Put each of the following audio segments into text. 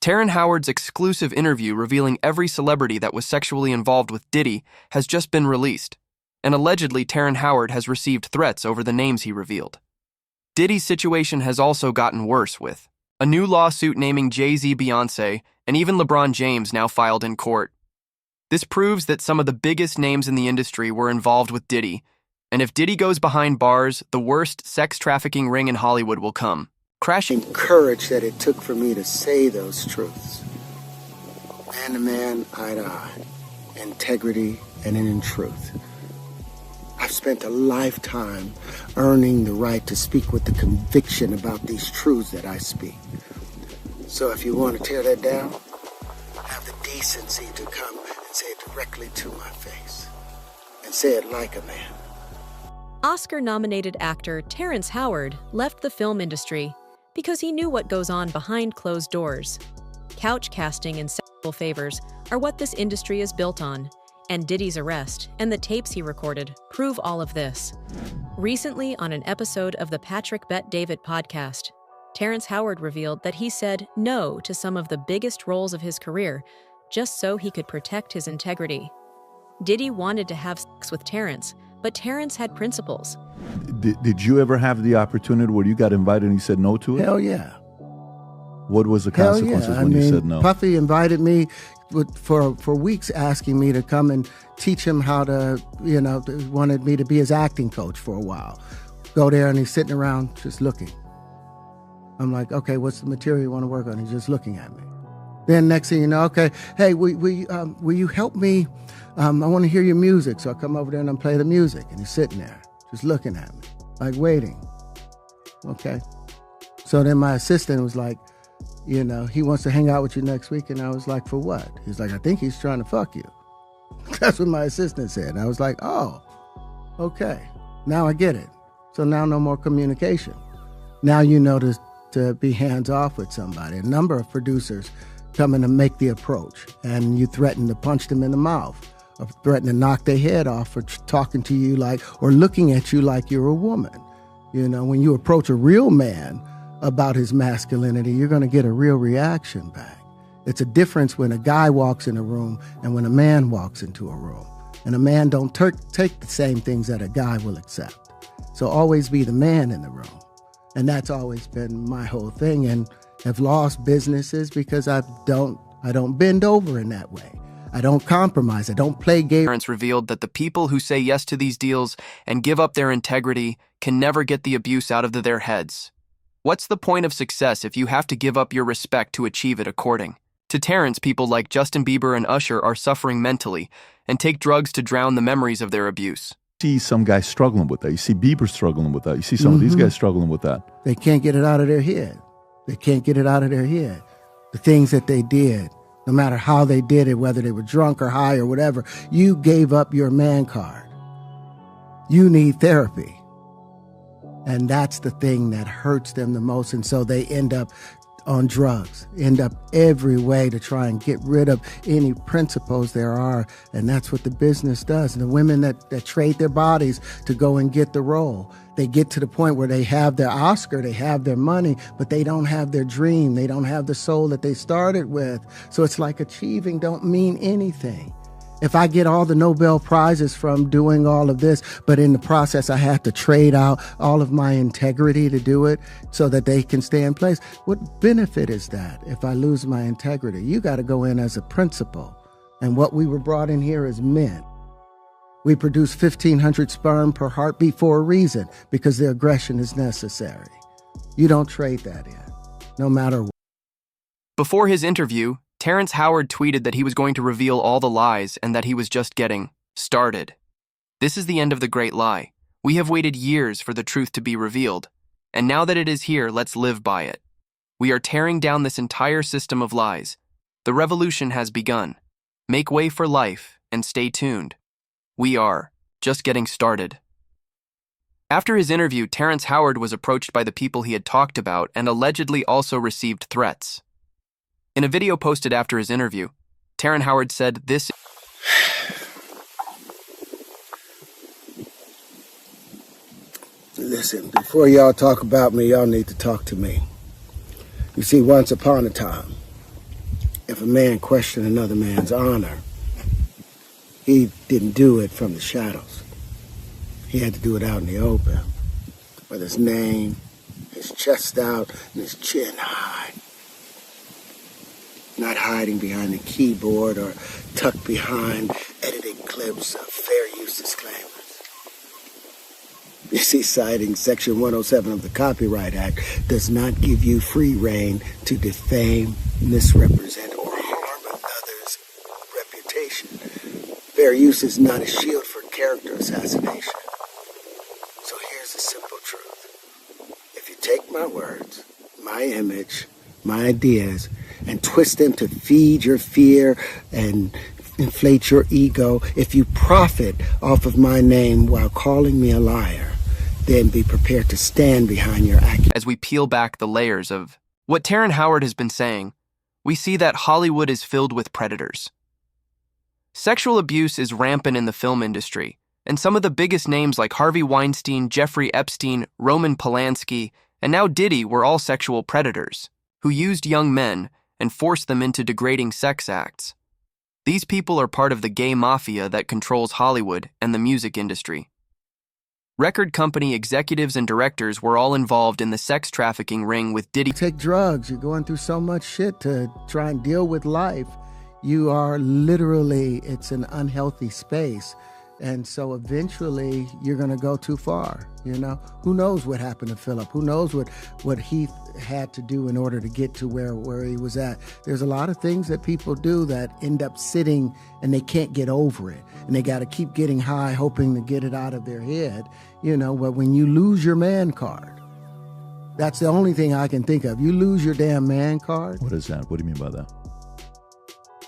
Terrence Howard's exclusive interview revealing every celebrity that was sexually involved with Diddy has just been released, and allegedly Terrence Howard has received threats over the names he revealed. Diddy's situation has also gotten worse with a new lawsuit naming Jay-Z, Beyoncé, and even LeBron James now filed in court. This proves that some of the biggest names in the industry were involved with Diddy, and if Diddy goes behind bars, the worst sex trafficking ring in Hollywood will come crashing. Courage that it took for me to say those truths. Man to man, eye to eye. Integrity and in truth. I've spent a lifetime earning the right to speak with the conviction about these truths that I speak. So if you want to tear that down, have the decency to come and say it directly to my face. And say it like a man. Oscar-nominated actor Terrence Howard left the film industry because he knew what goes on behind closed doors. Couch casting and sexual favors are what this industry is built on, and Diddy's arrest and the tapes he recorded prove all of this. Recently, on an episode of the Patrick Bet-David podcast, Terrence Howard revealed that he said no to some of the biggest roles of his career just so he could protect his integrity. Diddy wanted to have sex with Terrence, but Terrence had principles. Did you ever have the opportunity where you got invited and you said no to it? Hell yeah. What was the consequences when you said no? Puffy invited me for weeks, asking me to come and teach him how to, wanted me to be his acting coach for a while. Go there and he's sitting around just looking. I'm like, okay, what's the material you want to work on? He's just looking at me. Then next thing you know, okay, hey, will you help me? I want to hear your music. So I come over there and I play the music. And he's sitting there just looking at me, like waiting. Okay. So then my assistant was like, he wants to hang out with you next week. And I was like, for what? He's like, I think he's trying to fuck you. That's what my assistant said. And I was like, oh, okay. Now I get it. So now no more communication. Now you know to be hands off with somebody. A number of producers come in and make the approach, and you threaten to punch them in the mouth, or threaten to knock their head off for talking to you or looking at you like you're a woman. When you approach a real man about his masculinity, you're going to get a real reaction back. It's a difference when a guy walks in a room and when a man walks into a room. And a man don't take the same things that a guy will accept. So always be the man in the room. And that's always been my whole thing. And have lost businesses because I don't bend over in that way. I don't compromise. I don't play games. Terrence revealed that the people who say yes to these deals and give up their integrity can never get the abuse out of their heads. What's the point of success if you have to give up your respect to achieve it? According to Terrence, people like Justin Bieber and Usher are suffering mentally and take drugs to drown the memories of their abuse. You see some guys struggling with that. You see Bieber struggling with that. You see some of these guys struggling with that. They can't get it out of their head. They can't get it out of their head. The things that they did, no matter how they did it, whether they were drunk or high or whatever, you gave up your man card. You need therapy. And that's the thing that hurts them the most. And so they end up on drugs, end up every way to try and get rid of any principles there are. And that's what the business does. And the women that trade their bodies to go and get the role, they get to the point where they have their Oscar, they have their money, but they don't have their dream. They don't have the soul that they started with. So it's like achieving don't mean anything. If I get all the Nobel Prizes from doing all of this, but in the process I have to trade out all of my integrity to do it so that they can stay in place, what benefit is that if I lose my integrity? You got to go in as a principal. And what we were brought in here as men. We produce 1,500 sperm per heartbeat for a reason, because the aggression is necessary. You don't trade that in, no matter what. Before his interview, Terrence Howard tweeted that he was going to reveal all the lies and that he was just getting started. This is the end of the great lie. We have waited years for the truth to be revealed, and now that it is here, let's live by it. We are tearing down this entire system of lies. The revolution has begun. Make way for life and stay tuned. We are just getting started. After his interview, Terrence Howard was approached by the people he had talked about and allegedly also received threats. In a video posted after his interview, Terrence Howard said this. Listen, before y'all talk about me, y'all need to talk to me. You see, once upon a time, If a man questioned another man's honor, he didn't do it from the shadows. He had to do it out in the open, with his name, his chest out, and his chin high. Not hiding behind the keyboard or tucked behind editing clips of fair use disclaimers. You see, citing Section 107 of the Copyright Act does not give you free rein to defame, misrepresent, or harm another's reputation. Fair use is not a shield for character assassination. So here's the simple truth. If you take my words, my image, my ideas, and twist them to feed your fear and inflate your ego, if you profit off of my name while calling me a liar, then be prepared to stand behind your accusation. As we peel back the layers of what Terrence Howard has been saying, we see that Hollywood is filled with predators. Sexual abuse is rampant in the film industry, and some of the biggest names like Harvey Weinstein, Jeffrey Epstein, Roman Polanski, and now Diddy were all sexual predators who used young men and forced them into degrading sex acts. These people are part of the gay mafia that controls Hollywood and the music industry. Record company executives and directors were all involved in the sex trafficking ring with Diddy. You take drugs, you're going through so much shit to try and deal with life. You are literally, it's an unhealthy space. And so eventually you're going to go too far, you know? Who knows what happened to Philip? Who knows what he had to do in order to get to where he was at? There's a lot of things that people do that end up sitting and they can't get over it. And they got to keep getting high, hoping to get it out of their head, you know? But when you lose your man card, that's the only thing I can think of. You lose your damn man card. What is that? What do you mean by that?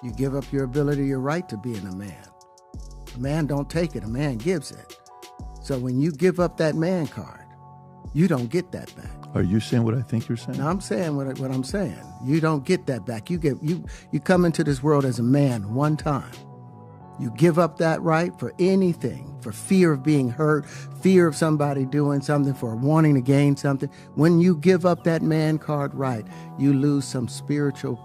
You give up your ability, your right to being a man. A man don't take it, a man gives it. So when you give up that man card, you don't get that back. Are you saying what I think you're saying? No, I'm saying what I'm saying. You don't get that back. You come into this world as a man one time. You give up that right for anything, for fear of being hurt, fear of somebody doing something, for wanting to gain something. When you give up that man card right, you lose some spiritual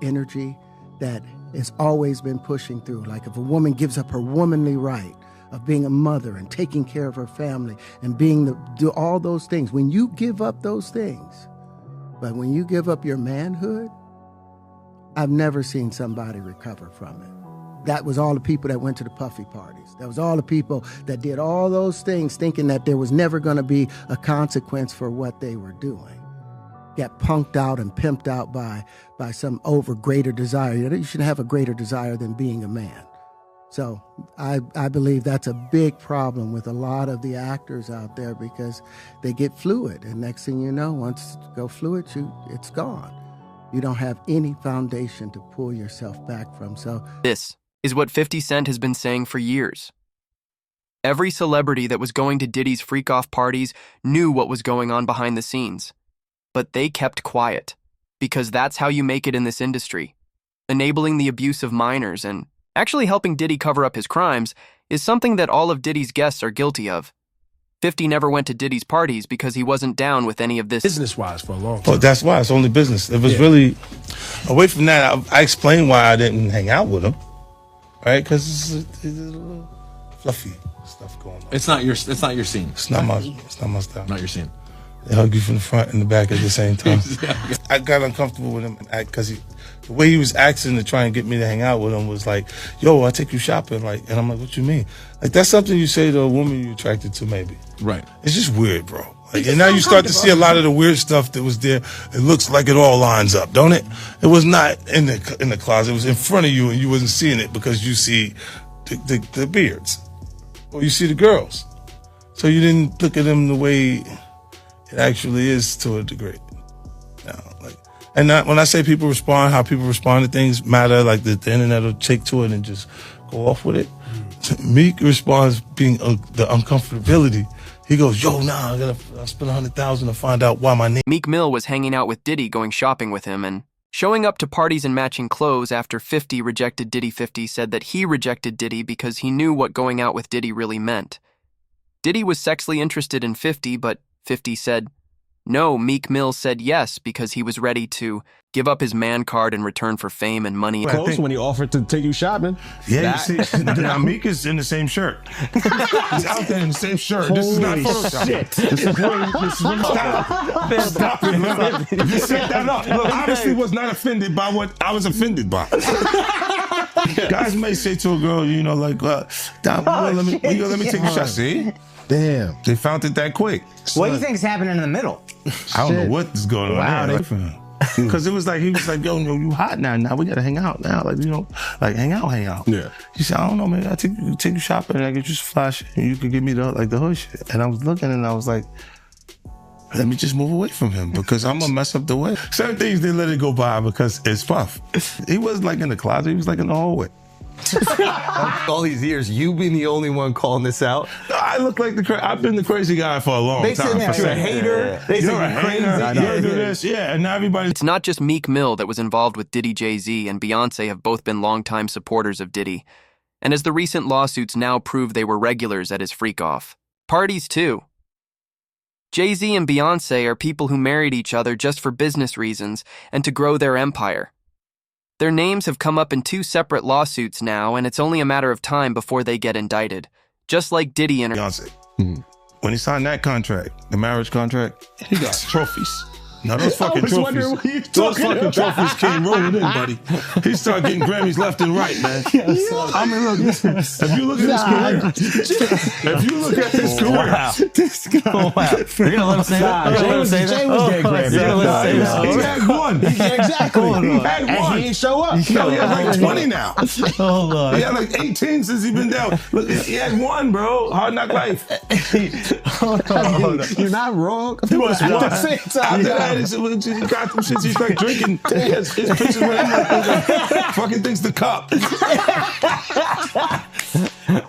energy that has always been pushing through. Like if a woman gives up her womanly right of being a mother and taking care of her family and do all those things, when you give up those things, but when you give up your manhood, I've never seen somebody recover from it. That was all the people that went to the puffy parties. That was all the people that did all those things thinking that there was never going to be a consequence for what they were doing. Got punked out and pimped out by some greater desire. You shouldn't have a greater desire than being a man. So I believe that's a big problem with a lot of the actors out there because they get fluid. And next thing you know, once you go fluid, it's gone. You don't have any foundation to pull yourself back from. So This is what 50 Cent has been saying for years. Every celebrity that was going to Diddy's freak-off parties knew what was going on behind the scenes. But they kept quiet, because that's how you make it in this industry. Enabling the abuse of minors and actually helping Diddy cover up his crimes is something that all of Diddy's guests are guilty of. 50 never went to Diddy's parties because he wasn't down with any of this. Business-wise for a long time. Oh, that's why. It's only business. It was really, away from that, I explained why I didn't hang out with him, right? Because it's a little fluffy stuff going on. It's not your scene. It's not my style. Not your scene. They hug you from the front and the back at the same time. I got uncomfortable with him because the way he was acting to try and get me to hang out with him was like, yo, I'll take you shopping. Like, and I'm like, what you mean? Like, that's something you say to a woman you're attracted to, maybe. Right. It's just weird, bro. Like, and now you start to see a lot of the weird stuff that was there. It looks like it all lines up, don't it? It was not in the closet. It was in front of you and you wasn't seeing it because you see the beards. Or you see the girls. So you didn't look at them the way it actually is to a degree. When I say people respond, how people respond to things matter, like the internet will take to it and just go off with it. Meek responds being the uncomfortability. He goes, yo, nah, I'll spend $100,000 to find out why my name. Meek Mill was hanging out with Diddy, going shopping with him, and showing up to parties in matching clothes after 50 rejected Diddy. 50 said that he rejected Diddy because he knew what going out with Diddy really meant. Diddy was sexually interested in 50, but 50 said, No, Meek Mill said yes because he was ready to give up his man card in return for fame and money. Close when he offered to take you shopping. Yeah, you see, now Meek is in the same shirt. He's out there in the same shirt. This is not Photoshop. Shit. This is Stop it, man. You set that up. Look, obviously was not offended by what I was offended by. Guys may say to a girl, you know, like, let me take a shot. See? Damn. They found it that quick. What do you think is happening in the middle? I don't know what is going on there. Wow, Because it was like, he was like, yo, you hot now. Now we got to hang out now. Like, you know, like hang out. Yeah. He said, I don't know, man. I take you shopping and I get you some flash and you can give me the hood shit. And I was looking and I was like, let me just move away from him because I'm going to mess up the way. Certain things, they let it go by because it's Puff. He wasn't like in the closet. He was like in the hallway. All these years, you being the only one calling this out. I look like I've been the crazy guy for a long They time. said you're a hater. They You're said a you're crazy. hater. You do this. Yeah, and now everybody. It's not just Meek Mill that was involved with Diddy. Jay-Z and Beyonce have both been longtime supporters of Diddy. And as the recent lawsuits now prove, they were regulars at his freak-off parties too. Jay-Z and Beyonce are people who married each other just for business reasons and to grow their empire. Their names have come up in 2 separate lawsuits now, and it's only a matter of time before they get indicted. Just like Diddy and Beyonce. When he signed that contract, the marriage contract, he got trophies. Now those fucking trophies, came rolling in, buddy. He started getting Grammys left and right, man. I mean, look, if you look at his career, You're gonna let him say that? Jay was getting Grammys. he had one. Exactly. He had one. And he didn't show up. No, he has like 20 now. Hold on. He had like 18 since he been down. Look, he had one, bro. Hard Knock Life. Hold on. You're not wrong. At the same time. After that, he got them shits. He's like drinking. His pictures with him like fucking things the cup.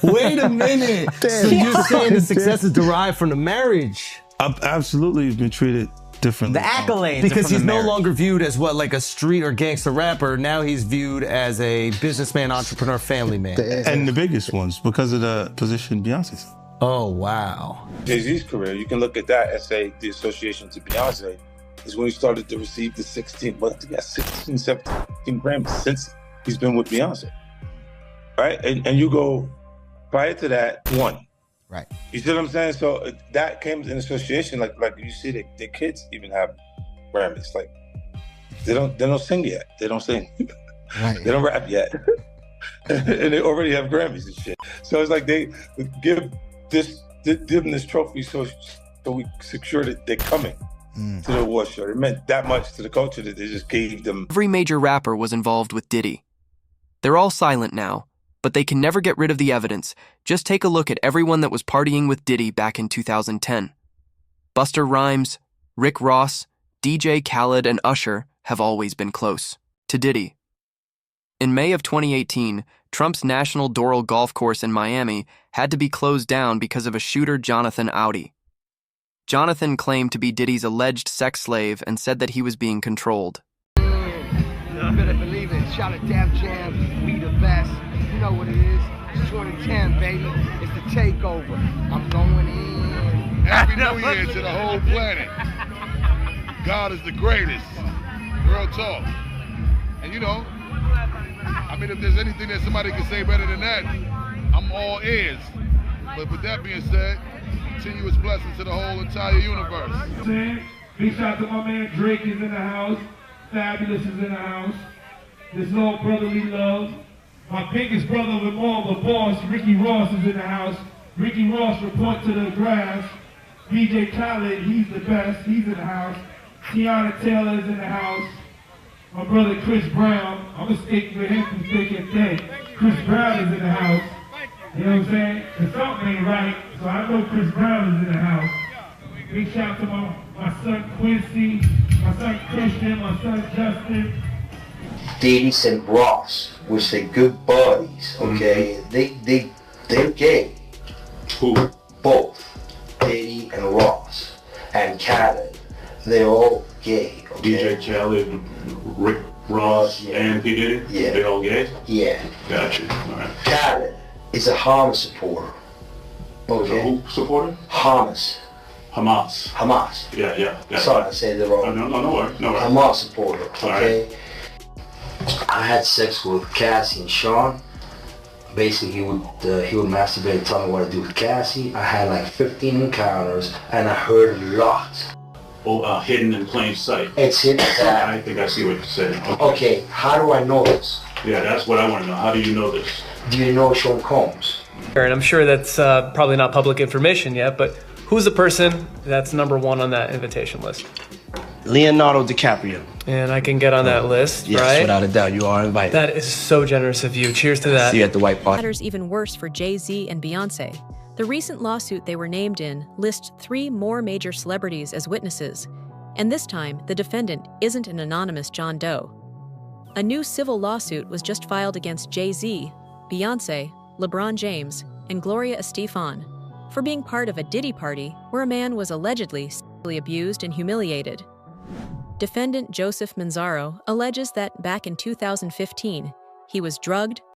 Wait a minute. So you're saying the success is derived from the marriage? Absolutely, he's been treated differently. The accolades. Because he's no marriage. longer viewed as what, like a street or gangster rapper. Now he's viewed as a businessman, entrepreneur, family man. And the biggest ones because of the position Beyonce's. Oh, wow. Jay-Z's career, you can look at that and say the association to Beyonce is when he started to receive the 17 Grammys since he's been with Beyonce, right? And you go, prior to that, 1. Right. You see what I'm saying? So that came in association, like you see their kids even have Grammys. Like they don't sing yet. They don't sing. Right. They don't rap yet. And they already have Grammys and shit. So it's like they give them this trophy so we secure that they're coming to the award show. It meant that much to the culture that they just gave them. every major rapper was involved with Diddy. They're all silent now, but they can never get rid of the evidence. Just take a look at everyone that was partying with Diddy back in 2010. Busta Rhymes, Rick Ross, DJ Khaled, and Usher have always been close to Diddy. In May of 2018, Trump's National Doral Golf Course in Miami had to be closed down because of a shooter, Jonathan Audi. Jonathan claimed to be Diddy's alleged sex slave and said that he was being controlled. You better believe it. Shout at Dap Jam, we the best. You know what it is. It's 2010, baby. It's the takeover. I'm going in. Happy New Year to the whole planet. God is the greatest. Real talk. And you know, I mean, if there's anything that somebody can say better than that, I'm all ears. But with that being said, continuous blessings to the whole entire universe. Big shout out to my man Drake is in the house. Fabulous is in the house. This little brotherly love. My biggest brother of them all, the boss, Ricky Ross is in the house. Ricky Ross, report to the grass. DJ Khaled, he's the best, he's in the house. Tiana Taylor is in the house. My brother Chris Brown, I'm gonna stick with him from thick and thin. Chris Brown is in the house. You know what I'm saying? The something ain't right, so I know Chris Brown is in the house. Big shout out to my son Quincy, my son Christian, my son Justin. Diddy and Ross, which they good buddies, okay? They're gay. Who? Both. Diddy and Ross. And Khaled. They're all gay, okay? DJ Khaled, Rick Ross, and P. Diddy? Yeah. They all gay? Yeah. Gotcha. All right. Khaled is a Hamas supporter. Okay? Who supporter? Hamas. Hamas. Hamas. Yeah. Sorry, I said it wrong. No worries. Hamas supporter, okay? Right. I had sex with Cassie and Sean. Basically, he would masturbate and tell me what to do with Cassie. I had like 15 encounters, and I heard a lot. Hidden in plain sight. It's hidden. I think I see what you're saying. Okay, how do I know this? Yeah, that's what I want to know. How do you know this? Do you know Sean Combs? And I'm sure that's probably not public information yet, but who's the person that's number one on that invitation list? Leonardo DiCaprio. And I can get on that list, yes, right? Without a doubt, you are invited. That is so generous of you. Cheers to that. See you at the White Party. Matters even worse for Jay-Z and Beyonce. The recent lawsuit they were named in lists 3 more major celebrities as witnesses, and this time the defendant isn't an anonymous John Doe. A new civil lawsuit was just filed against Jay-Z, Beyonce, LeBron James, and Gloria Estefan for being part of a Diddy party where a man was allegedly sexually abused and humiliated. Defendant Joseph Manzaro alleges that back in 2015, he was drugged,